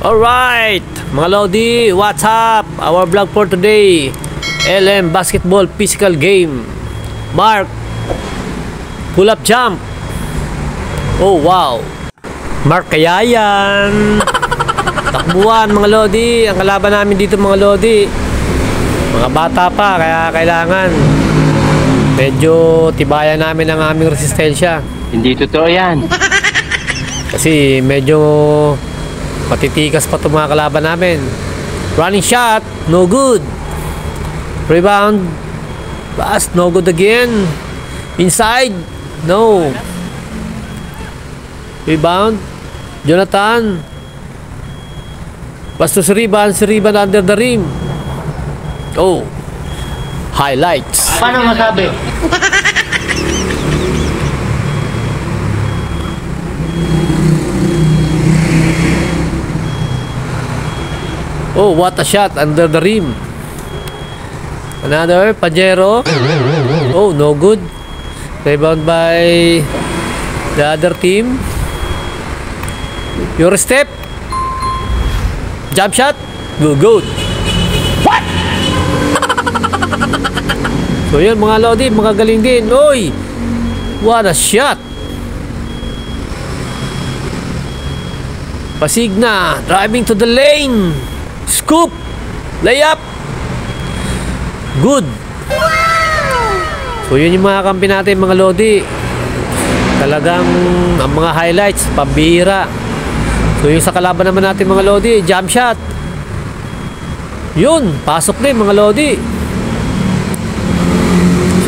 Alright, mga Lodi, what's up? Our vlog for today, LM Basketball Physical Game. Mark, pull up jump. Oh wow, Mark kaya yan. Takbuhan mga Lodi. Ang kalaban namin dito mga Lodi, mga bata pa, kaya kailangan medyo tibayan namin ang aming resistensya. Hindi totoo yan. Kasi medyo matitikas pa itong mga kalaban namin. Running shot, no good. Rebound, pass, no good again. Inside, no. Rebound, Jonathan. Bastos rebound, si rebound under the rim. Oh, highlights. Paano masabi? Oh, what a shot under the rim. Another, Pajero. Oh, no good. Rebound by the other team. Your step. Jump shot. Good. What? So yun mga Lodi, mga galing din. Oy, what a shot. Pasigna, driving to the lane. Scoop, layup, good. So yun yung mga kampi natin mga Lodi. Talagang ang mga highlights pambihira. So yung sa kalaban naman natin mga Lodi, jump shot, yun, pasok din mga Lodi.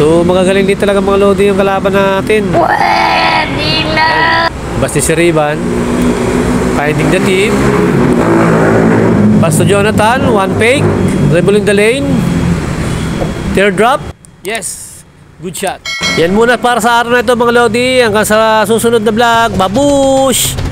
So magagaling din talaga mga Lodi yung kalaban natin. Pwede na. Basta si Riban finding the team. Pass to Jonathan, one fake, dribbling the lane, teardrop, yes, good shot. Yan muna para sa araw na ito mga Lodi. Hanggang sa susunod na vlog, babush!